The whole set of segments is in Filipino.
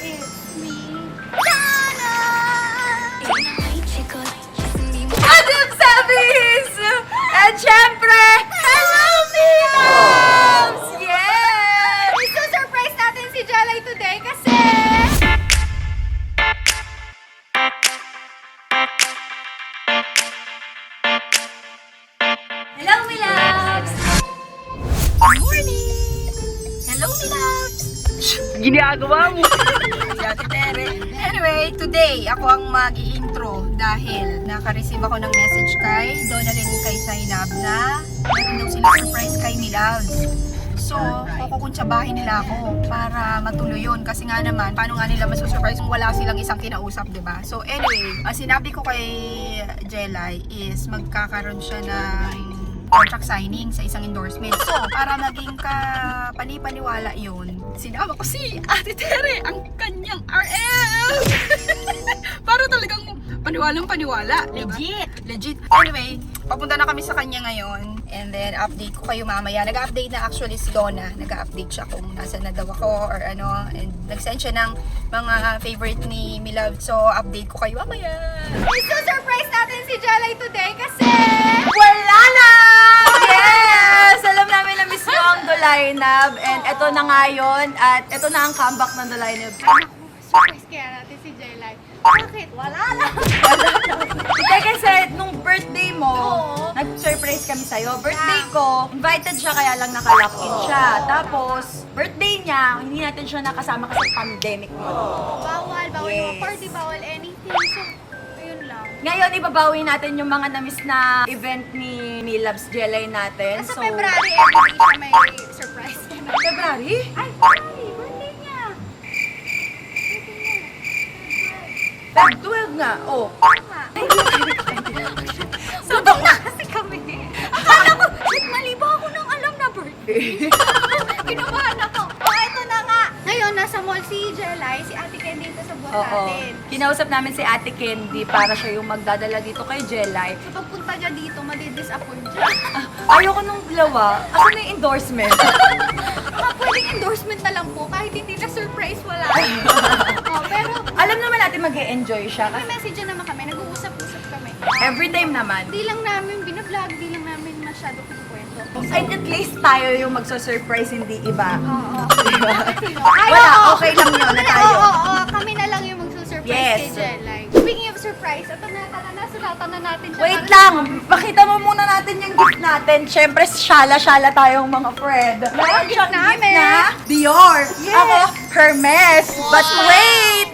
It's me, Donna! Adib Sabis! At syempre, hello, Miloves! Yes! Isusurprise natin si Jelay today kasi... Hello, Miloves! Good morning! Hello, Miloves! Ginagawa mo. Si Ate Tere. Anyway, today ako ang mag-i-intro dahil naka-receive ako ng message kay Donalyn kay Zainab na meron daw sila surprise kay Miloves. So, kukukuntsabahin nila ako para matuloy yun. Kasi nga naman, paano nga nila masusurprise kung wala silang isang kinausap, diba? So, anyway, sinabi ko kay Jelay is magkakaroon siya ng contract signing sa isang endorsement. So, para maging panipaniwala yun, sinama ko si Ate Tere, ang kanyang RM! Para talagang paniwalang-paniwala. Legit. Legit. Anyway, papunta na kami sa kanya ngayon. And then, update ko kayo mamaya. Nag-update na actually si Donna. Nag-update siya kung nasa na daw ako or ano. And nag-send siya ng mga favorite ni Milove. So, update ko kayo mamaya. So-surprise natin si Jelay today kasi... Wala na! Yes! Alam namin na miss nyo ang Dolaynab. And eto na nga yun. At eto na ang comeback ng Dolaynab. Surprise kaya natin si Jelay. Bakit? Wala na! Hindi kasi nung birthday mo, nag-surprise kami sa'yo. Birthday ko, invited siya kaya lang naka-lock in siya. Tapos, birthday niya, hindi natin siya nakasama kasi pandemic mo. Bawal Yes. yung party, bawal anything. So, ayun lang. Ngayon, ibabawi natin yung mga na-miss na event ni Milabs Jelay natin. Sa February, every siya may surprise. February? Ay, February! Birthday niya! Feb 12 nga. Oh. Tama. Sabang na kasi kami. Akala ko, shit, mali ba ako nang alam na birthday? Kinabahan ako. Ito na nga. Ngayon, nasa mall si Jelay, si Ate Ken dito sa buwan Oo. natin. Kinausap namin si Ate Candy para siya yung magdadala dito kay Jelay. So, pagpunta niya dito, madidisappoint siya. Ayoko nung dalawa. Ako na yung endorsement. Baka pwedeng endorsement na lang po, kahit hindi na surprise, wala. Pero, Alam naman natin mag-e-enjoy siya. may Kasi message na naman kami, nag-uusap-usap kami. every time naman. Di lang namin binablog, di lang namin masyado kinukwento. Ay, at least tayo yung magso-surprise, hindi iba. Oo. Diba? Ay, Wala, oo. okay lang yun na tayo. Oo, kami na lang yung magsusurprise Yes. kay Jelay. Speaking of surprise, ito na, sulatan na natin siya. Wait lang, pakita mo muna natin yung gift natin. Siyempre, syala-syala tayong mga friend. Meron gift siyang gift namin. na Dior. Yes. Ako, Hermes. But wait!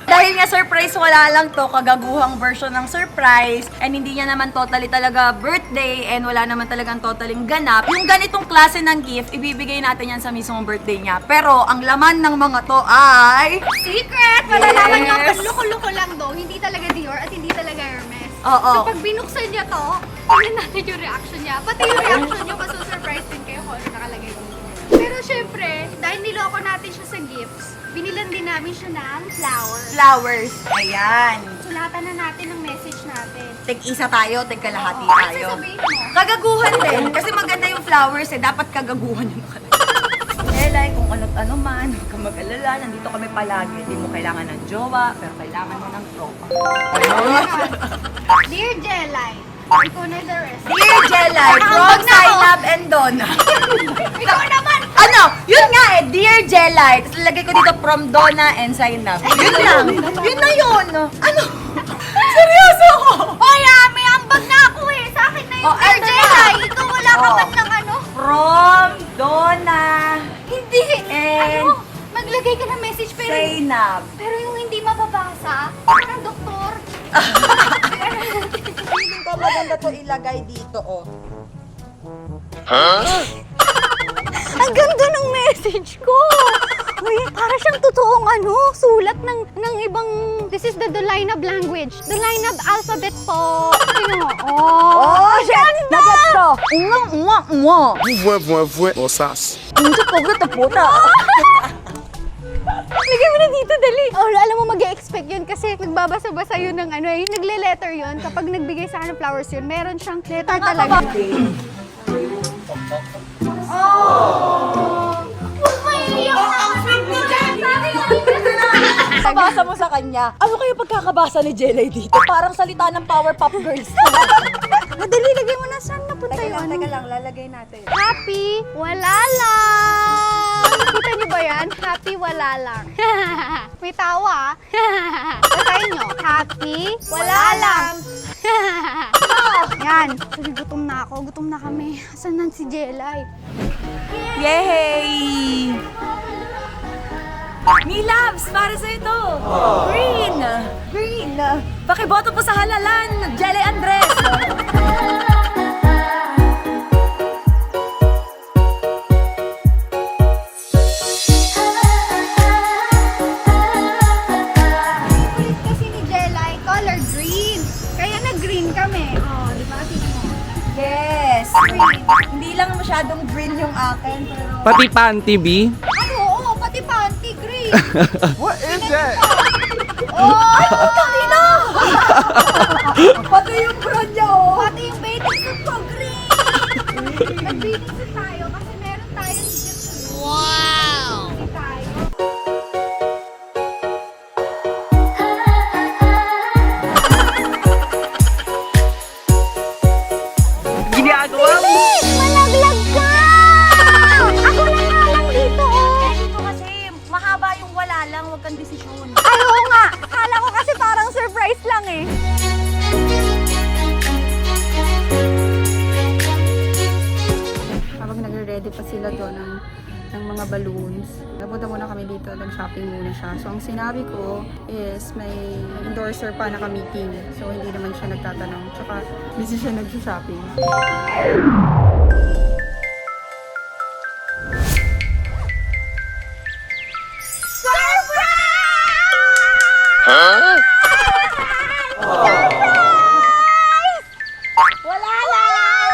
Dahil nga surprise, wala lang to, kagaguhang version ng surprise. And hindi niya naman totally talaga birthday and wala naman talagang totaling ganap. Yung ganitong klase ng gift, ibibigay natin yan sa mismong birthday niya. Pero ang laman ng mga to ay... Secret! Malalaman niyo, Yes. loko-loko lang daw. Hindi talaga Dior at hindi talaga Hermes. Oo. So pag binuksan niya to, tingnan natin yung reaction niya. Pati yung reaction niyo, masusurprise din kayo kung ano nakalagay dito. Pero syempre, dahil niloko natin siya sa gifts, binilan din namin siya ng flowers. Flowers. Ayan. Sulatan na natin ang message natin. Tig-isa tayo, tig-kalahati Oo. Ano tayo. sasabihin mo? Kagaguhan din. Kasi maganda yung flowers eh. Dapat kagaguhan yung Elay, kung ano't ano man, huwag kang mag-alala. Nandito kami palagi. Hindi mo kailangan ng jowa, pero kailangan mo ng tropa. Dear Jelay, ikaw na the rest. Dear Jelay, from Nakahambag na ako. Zainab and Donna. Ikaw naman! Ano? Yun nga eh, Dear Jelay. Tapos lalagay ko dito from Donna and Zainab. Yun lang. Yun na yun. Ano? Seryoso ako. Hoy, may ambag na ako eh. Sa akin na yung Oh, Dear eto na. Jelay. Ikaw wala ka Oh. man ng ano. From Donna Hindi. and Ano? Maglagay ka ng message pero Zainab. yung hindi mababasa. Parang doktor. Feeling ko maganda to ilagay dito, oh. Ang ganda ng message ko. Uy, para siyang totoong sulat ng ibang, this is the Dolaynab language. Dolaynab alphabet po. Oh, ganda! Nagets to. Umwa. Vouin, osas. Hindi ko ito puta. Lagyan mo na dito, dali. Oh, alam mo, mag-expect yun kasi nagbabasa-basa yun ng nagle-letter yun. Kapag nagbigay sa akin ng flowers yun, meron siyang letter talaga. Oh! Huwag maiiyak na. Sabi ko, pagkakabasa mo sa kanya, ano kayo pagkakabasa ni Jelay dito? Parang salita ng Powerpuff Girls. Madali, lagay mo na. Saan napunta yung ano? Teka lang, lalagay natin. Happy, wala lang. Kita niyo ba yan? Happy, wala lang. May tawa. Basahin niyo. Happy, wala lang. Yan. Sabi, gutom na ako. Gutom na kami. Asan na si Jelay? Yay! Me loves, para sa ito. Green! Green! Pakiboto po sa halalan, Jelay Andres! Kulit kasi ni Jelay, color green. Kaya nag-green kami. Oh, di ba? Tingnan mo. Yes! Hindi lang masyadong green yung akin, pero... Pati panty, B? Ay, oo, pati panty green. What is that? Oh! Ay, kanina! Pati yung bra niya, oh! Pati yung bathing suit ko, green! Nag-bathing suit tayo kasi meron tayong wow! Tayo. Ginagawa mo? Malaglag ka! Ako na nga lang dito, oh! Eh, dito kasi, mahaba yung wala lang, huwag kang desisyon. Ay, oo nga! Akala ko kasi parang surprise lang eh. Habang nagre-ready pa sila doon ng mga balloons, napunta muna kami dito, nag-shopping muna siya. So, ang sinabi ko is may endorser pa naka-meeting. So, hindi naman siya nagtatanong. Tsaka, busy siya nag-shopping. Wala lang!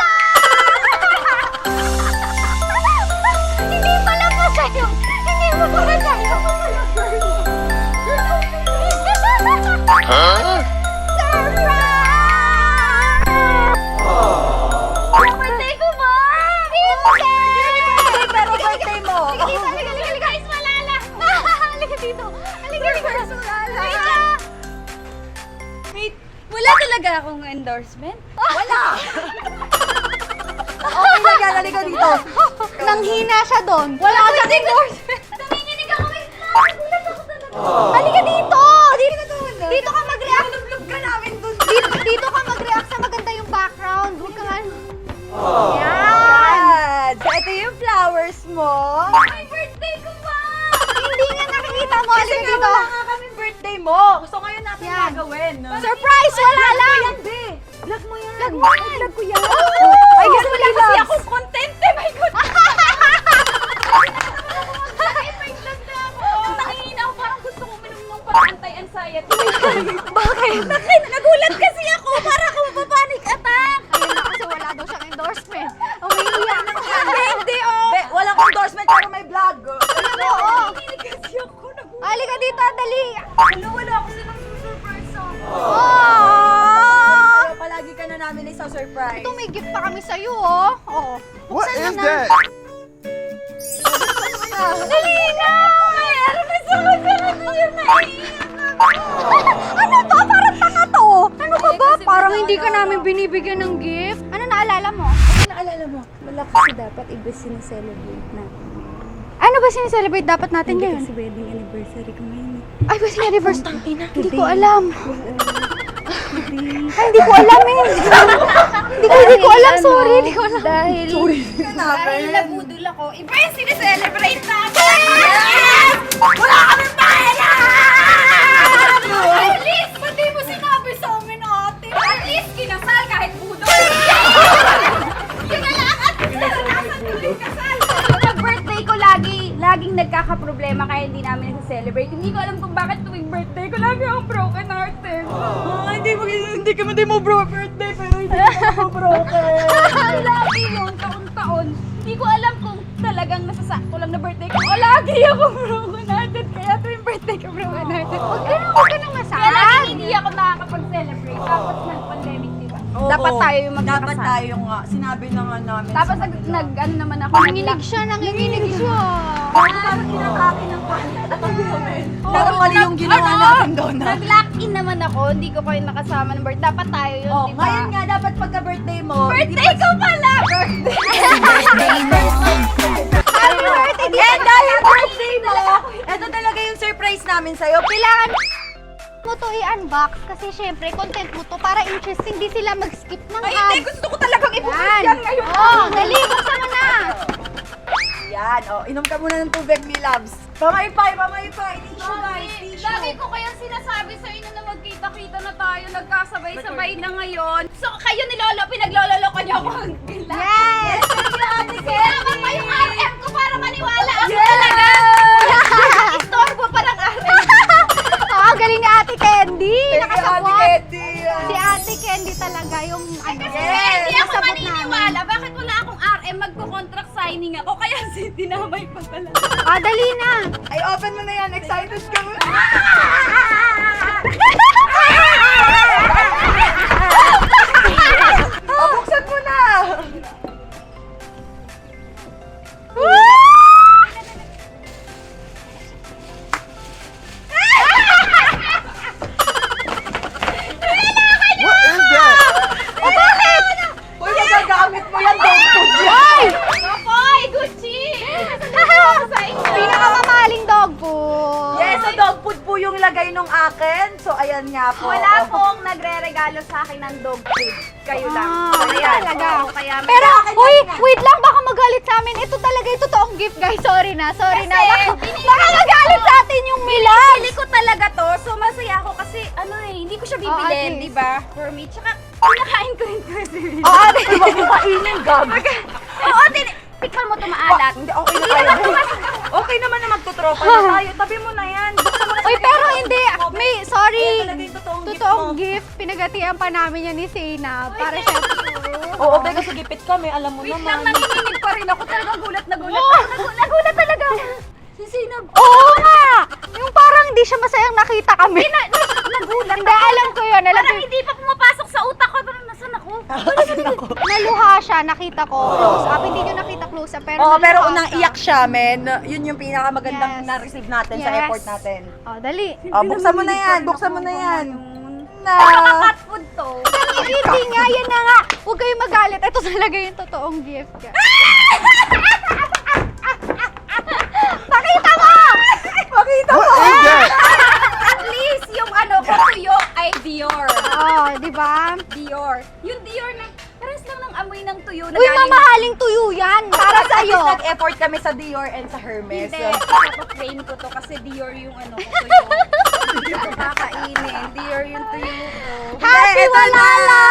Hindi pala pa sa'yo! Hindi mo pala sa'yo! Surprise! Birthday ko ba? Hindi! Pero birthday mo! Halika dito! Guys, wala lang! Halika dito! Halika dito! Halika! Wait, Wala talaga akong endorsement. wala! Okay na yan, halika dito. Nanghina siya doon. Wala ka siyang endorsement. Nanginginig ako. Wait lang. Nagulat ako talaga. Halika dito. Dito ka mag-react. Love ka namin dun. Dito ka mag-react sa maganda yung background. Huwag ka nga. Yan. Yan! So, ito yung flowers mo. Ay, birthday ko ba? Hindi nga nakikita mo. Kasi Halika nga dito. wala nga kami birthday mo. So, ngayon natin Yan. gagawin. Surprise! Wala lang. Vlog mo yan. Vlog mo yan. Vlog ko yan. Ay, gusto wala kasi akong content eh. My God. Ay, may vlog na ako. Nangihina ako. Parang gusto ko minum ng anti-anxiety. Bakit? Nagulat kasi ako. Para ako mapapanik attack. Ayun na kasi wala daw siyang endorsement. Umiiyak na siya. Hindi, oh. Be, walang endorsement pero may vlog. Oo. Kasi ako Halika dito, dali. wala ako silang surprise song. Oh! Palagi ka na namin isa surprise. Ito, may gift pa kami sa'yo, oh. Oh. What Buksan mo is na. that? Dali na! Meron na sa magkaroon yun na Ano to? Parang tanga to. Ano ka ba? kasi Parang wala hindi ka na. namin binibigyan ng gift. Ano naalala mo? Naalala mo? Wala kasi dapat iba sineselebrate natin. Ano ba sineselebrate dapat natin Hindi ngayon? kasi wedding anniversary ko ngayon. Ay, ba anniversary? Hindi ko alam. Ay, hindi ko alam eh. Hindi ko alam. Sorry, hindi ko alam. Dahil nabudol ako, iba yung sineselebrate natin! Wala kami pera! At least, pati mo sinabi sa amin ate. At least, kinasal kahit budol. Kinalakan at naranasan ko din kasal. Pag birthday ko, laging nagkakaproblema kaya hindi namin nasa-celebrate. Hindi ko alam kung bakit tuwing birthday ko, lagi akong broken hearted. Hindi mo bro birthday pero hindi mo broken. Lagi yun, taon-taon. Hindi ko alam kung talagang nasasakto lang na birthday ko. O lagi akong broken hearted. Kaya tuwing birthday ko broken hearted. Huwag ka nang masakit. Kaya lagi hindi ako nakakapag-celebrate. Tapos nag-pandemic, di ba? Dapat tayo yung magkakasal. Dapat tayo nga. Sinabi na nga namin. Tapos ano naman ako. Nanginig siya. Parang kinakain ng panic. Parang mali yung ginawa natin doon. Nag-lock in naman ako, hindi ko kayo nakasama ng birthday. Dapat tayo yun, Oh, di ba? ngayon nga, dapat pagka-birthday mo. Birthday ko pala! Happy birthday! And dahil birthday mo, ito talaga yung surprise namin sa'yo. Kailangan mo to i-unbox kasi syempre content mo to para interesting di sila mag-skip ng Ay, hindi. ads. Gusto ko talagang ibukas Yan. yan ngayon. Oh, dali, buksan mo na. Yan, oh. Inom ka muna ng tubig, mi loves. Pamaypay. Tissue, guys. Tissue. Lagi ko kayang sinasabi sa inyo na magkita-kita na tayo, nagkasabay-sabay na ngayon. So, kayo ni Lolo, pinaglololoko niyo ako. Yes! Sinama pa yung RM ko para maniwala ako Yes! talaga. Istorbo parang RM. Oh, galing ni Ate Candy. Thank you, Ate Nakasabot. Candy. Si Ate Candy talaga yung ano. Hindi ako nasabot maniniwala. Bakit wala akong RM? Magko-contract signing ako. Kaya dinamay pa pala. Ah, dali na. Ay, open mo na yan. Excited ka mo. Oh, buksan mo na. What is that? Uy, magagamit mo yan. Dog food yan. Apoy! Gucci! Sa inyo. Pinakamamahaling dog food. Yes, so dog food po yung lagay nung akin. So, ayan nga po. Wala pong nagre-regalo sa akin ng dog food. Kayo lang. Ah, Ayan. talaga. Oo, kaya Pero, uy, wait lang, baka magalit sa amin. Ito talaga yung totoong gift, guys. Sorry na. Baka magalit sa atin yung Milan. Pili ko talaga to. So, masaya ako kasi, hindi ko siya bibilin, at least. di ba? For me. Tsaka, pinakain ko rin kasi. Oh, ate, huwag mo kainin, gag. Oo, tikman mo ito maalat. Hindi, okay na tayo. Okay naman na magtutropa na tayo. Tabi mo na yan. Buksan mo na Uy, sa pero likod. hindi. May, sorry. Yan talaga yung totoong gift Totoong mo. gift. Pinagatian pa namin yan ni Sina. Para siya. Oo, pero sa gipit kami, alam mo Wait lang, naman. nanginginig pa rin ako. Talagang gulat na gulat. Nagulat talaga ako. Si Sinab. Oo nga! Yung parang hindi siya masayang nakita kami. Nagulat. Hindi, alam ko yun. Alam ko Parang hindi pa pumapasok sa utak ko. Parang nasan ako? Naluha siya, nakita ko. Close up. Hindi nyo nakita close up, pero Oo, pero naluha unang siya. iyak siya, men. Yun yung pinakamagandang Yes. na-receive natin sa Yes. effort natin. Oh, dali. Oh, buksan mo na yan. Buksan mo na yan. Na. Cat food to. Hindi nga, yan na nga. Huwag kayong magalit. Ito talaga yung totoong gift. Pakita mo! Pakita mo! What is that? At least yung tuyo ay Dior. Oh, di ba? Dior. Yung Dior na, pares lang ng amoy ng tuyo na Uy, galing mamahaling tuyo yan. Para sa'yo. Nag-effort kami sa Dior and sa Hermes. Hindi, ipapag-frame ko to kasi Dior yung tuyo. Hindi ko kakainin. Dior yung tuyo ko. Happy Ito na! Walala!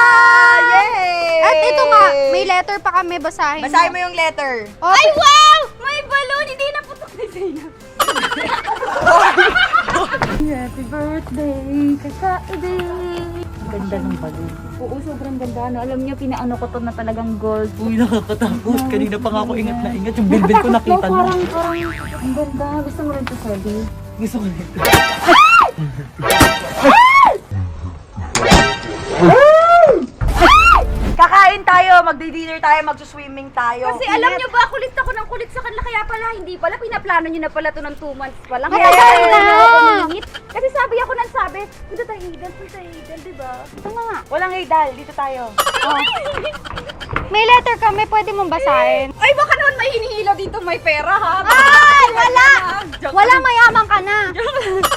Yay! At ito nga, may letter pa kami. Basahin mo. Basahin mo yung letter. Oh, Ay, wow! May balloon! Hindi na putok ni Zainab. Happy birthday, kakaide. Ganda ng balon. Oo, sobrang ganda. No? Alam niyo, pinaano ko to na talagang gold. Uy, nakakatakot. Kanina pa nga ako ingat na ingat. Yung bilbil ko nakita na. Parang, ang ganda. Gusto mo rin to, Sally? Gusto ko nito. Kakain tayo, magdi-dinner tayo, magsuswimming tayo. Kasi alam nyo ba, kulit ako ng kulit sa kanila. Kaya pala, hindi pala. Pinaplano nyo na pala to ng 2 months pa lang. Kaya Yes! tayo na ako miningit. Kasi sabi ako nang sabi, punta tayo Hidal, di ba? ito nga. Walang hidal, dito tayo. May letter kami. Pwede mong basahin. Ay, baka naman may hinihila dito, may pera ha. Ay, wala! Wala, mayaman ka na.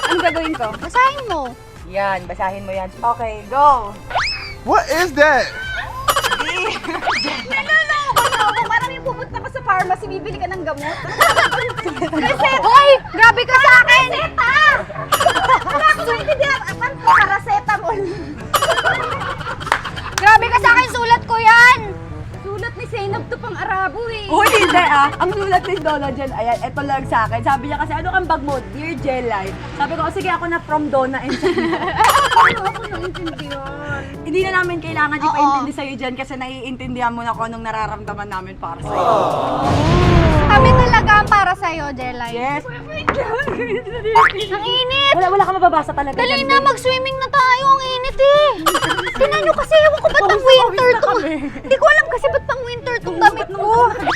Anong gagawin ko? Basahin mo. Yan, basahin mo yan. Okay, go! What is that? Naloloko na ako. Parang yung pupunta ka sa pharmacy, bibili ka ng gamot. Hoy! Grabe ka sa akin! Reseta! Wala ko maintindihan. Paracetamol. Grabe ka sa akin! Sulat ko yan! Sulat ni Zainab to pang Arabo eh. Uy, hindi ah. Ang sulat ni Lola dyan, ayan, eto lang sa akin. Sabi niya kasi, ano kang bag mo? Dear Jelay. Sabi ko, sige ako na from Donna and Ano ako naintindihan? Hindi na namin kailangan ipaintindi sa'yo dyan kasi naiintindihan mo na kung anong nararamdaman namin para sa'yo. Kami talaga ang para sa'yo, Jelay. Yes. Ang init! Wala ka mababasa talaga. Dali dyan. na, mag-swimming na tayo. Ang init eh. Tingnan nyo kasi, ewan ko ba't pang winter to. Hindi ko alam kasi ba't pang winter tong damit ko.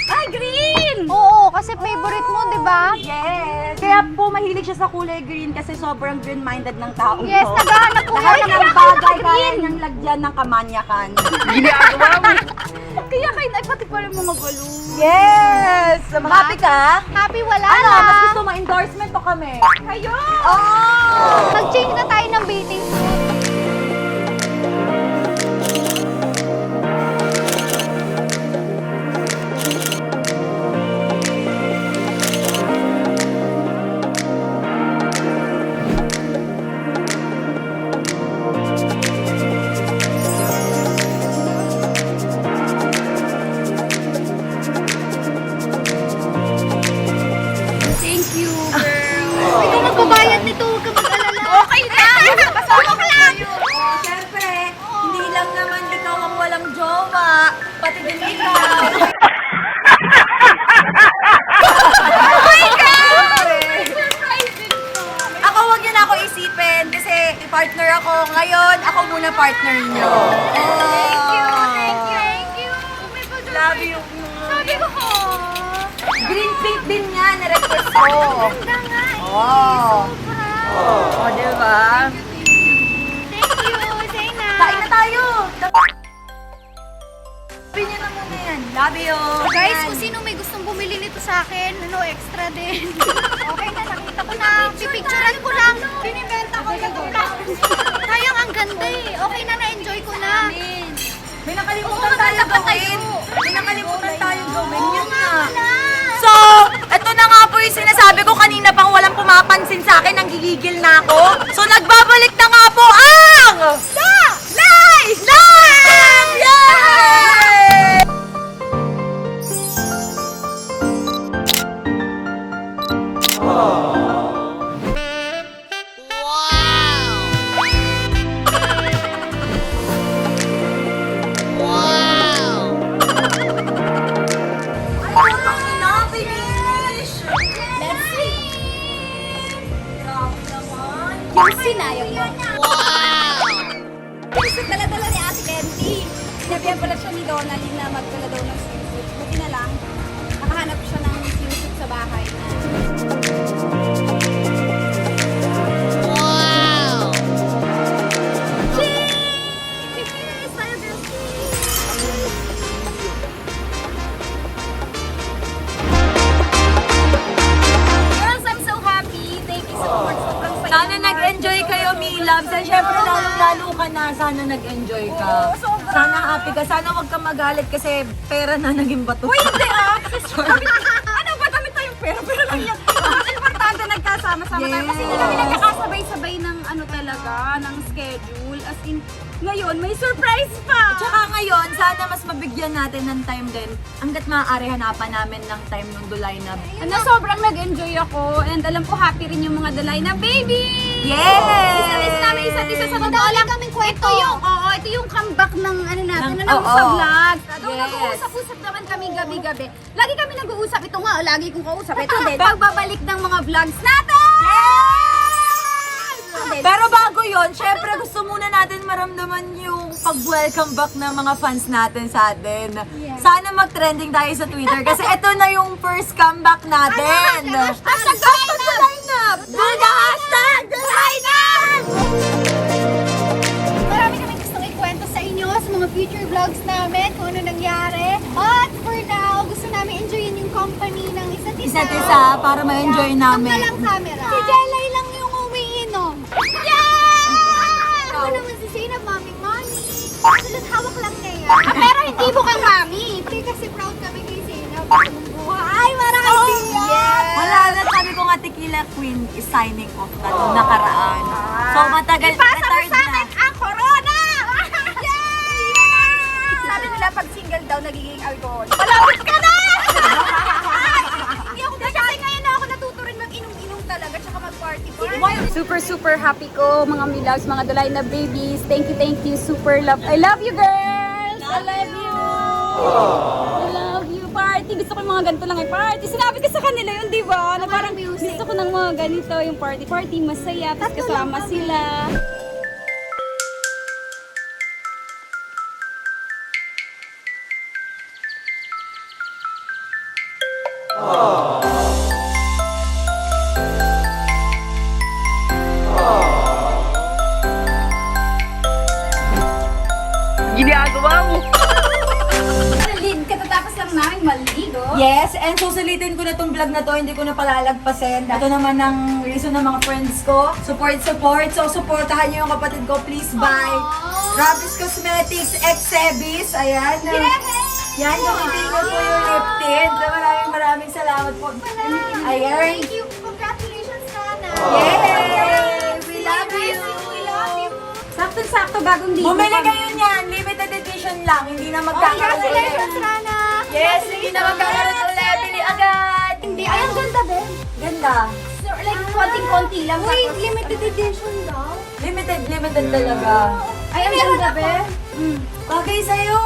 Ay, green! Oo, kasi kasi favorite mo, di ba? Yes! Kaya po mahilig siya sa kulay green kasi sobrang green-minded ng taong Yes, to. naghahanap po Lahat yan ng ng bagay kaya niyang lagyan ng kamanyakan. Kaya kayo na pati pala mga balloon. Yes! Happy ka? Happy wala Ano, na. mas gusto mo endorsement to kami? Kayo! Oh! Mag-change na tayo ng bathing suit. Thank you, girl. Ikaw magbabayad nito, huwag ka mag-alala. Okay na! Kasama ko kayo. Oh, syempre, hindi lang naman ikaw ang walang jowa, pati din ikaw. Ako, wag niyo na ako isipin kasi partner ako. Ngayon, ako muna partner niyo. Thank you, Thank you. Love you. Sabi ko, Green pink din nga, na-request ko. ganda nga eh. Oh. Sobra. Oh, diba? Thank you, Zaina. Kain na tayo. Sabi niya na muna yan. Love you. Guys, Yan. kung sino may gustong bumili nito sa akin, extra din. Okay na, nakita ko na. Pipicturean ko lang. Binibenta ko yung Sayang, ang ganda eh. Okay na, na-enjoy ko na. May nakalimutan tayo gawin. May nakalimutan tayo gawin. Yun nga. So, eto na nga po yung sinasabi ko kanina pang walang pumapansin sa akin, nang gigigil na ako. So, nagbabalik na nga po ang... Live! Yay! Ay, na, finish! Let's see. Grabe naman. Yung sinayang mo. Gusto dala-dala ni Ate Candy. Sinabihan pala siya ni Donalyn na magdala daw ng swimsuit. Buti na lang, nakahanap siya ng swimsuit sa bahay na. Cheers! Tayo, Girls, I'm so happy. Thank you so much. Sobrang saya. Sana nag-enjoy kayo, Milabs. And syempre, lalo ka na. Sana nag-enjoy ka. Oo, sobra. Sana happy ka. Sana wag ka magalit kasi pera na naging bato. Uy, hindi ah! Ano ba? Damit tayong pera. Pero lang yan. Mas importante nagkasama-sama tayo. Kasi hindi kami nagkakasabay-sabay ng ano talaga, ng schedule. As in, ngayon, may surprise pa! Tsaka ngayon, sana mas mabigyan natin ng time din. Hanggat maaari hanapan namin ng time ng Dulay na. Ano, sobrang nag-enjoy ako. And alam ko, happy rin yung mga Dalay na baby! Yes! Miss namin isa't isa sa totoo lang. kaming kwento. Ito yung comeback ng ano natin, Ng- ng sa oo. vlog. Doon Yes. nag-uusap-usap naman kami gabi-gabi. Lagi kami nag-uusap. Ito nga, lagi kong kausap. Ito din. Pagbabalik ng mga vlogs natin! Pero bago yon, syempre gusto muna natin maramdaman yung pag-welcome back ng mga fans natin sa atin. Sana mag-trending tayo sa Twitter kasi ito na yung first comeback natin. Hashtag Lineup! Do the hashtag Lineup! Marami kami gustong ikwento sa inyo sa mga future vlogs namin, kung ano nangyari. At for now, gusto namin enjoyin yung company ng isa't isa. Isa't isa para ma-enjoy namin. Ito na lang camera. Si Jelay lang yung umiinom. Yeah! Ako naman si Zainab, maming mami. Sulat hawak lang niya yan. Pero hindi mo kang mami. Hindi kasi proud kami kay Zainab. Ay, maraming Wala na, sabi ko nga Tequila Queen is signing off na nung nakaraan. So matagal, Ipasa mo retired sa na. akin ang corona! Sabi nila pag single daw nagiging alcohol. Malapit ka na! Hindi ako kasi ngayon na ako natuto rin mag-inom-inom talaga tsaka mag-party. Super happy ko mga Miloves, mga Dalay na babies. Thank you, super love. I love you girls! I love you! I love you, party. Gusto ko yung mga ganito lang ay party. Sinabi ko sa kanila yun, di ba? Na parang gusto ko ng mga ganito, yung party. Party, masaya, tapos kasama sila. Yes, and susulitin ko na tong vlog na to, hindi ko na palalagpasin. Ito naman ang reason ng mga friends ko. Support. So, supportahan niyo yung kapatid ko. Please buy Robby's Cosmetics X Sebis. Ayan. Yan, yung itigil po yung lip tint. Maraming salamat po. Ayan. Thank you. Congratulations, Nana. Yay! We love you! We love you. Sakto-sakto bagong dito. Bumili kayo niyan. Limited edition lang. Hindi na magkakaroon Congratulations, ulit. Nana. Yes, hindi na magkakaroon ulit. Bili agad. Hindi, ay, ang ganda, Ben. Ganda. So, like, konting-konti lang. Wait, limited edition daw. Limited talaga. Ay, ang ganda, be. Bagay sa'yo,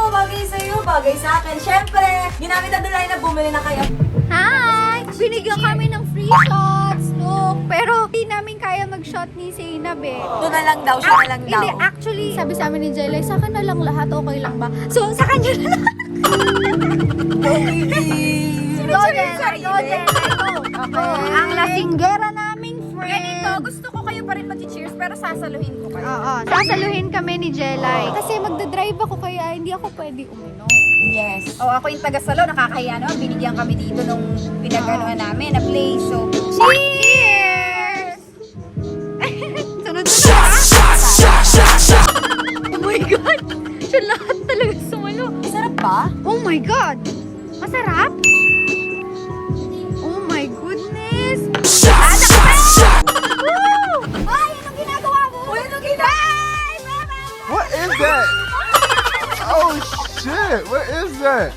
bagay sa akin. Siyempre, ginamit na doon na bumili na kayo. Hi! Binigyan kami ng free shots, look. Pero hindi namin kaya mag-shot ni Zainab eh. Ito na lang daw, siya na lang daw. Hindi, actually, sabi sa amin ni Jelay, sa akin na lang lahat, okay lang ba? So, sa kanya na lang. Go, Jelay, go, Jelay, go. Okay. Ang lasinggera naming friend. Ganito, gusto ko kayo pa rin mag-cheers pero sasaluhin ko kayo. Oo, sasaluhin kami ni Jelay. Kasi magdadrive ako kaya hindi ako pwede uminom. Yes. O ako yung taga-salo, nakakahiya naman. Binigyan kami dito nung pinag-anuhan namin na place. So, Cheers! Sunod-sunod Oh my God! Siya lahat talaga sumalo. Sarap ba? Oh my God! Masarap? Oh my goodness! Woo! Ay, anong ginagawa mo? Uy, anong ginagawa? What is that? Oh shit! What is that?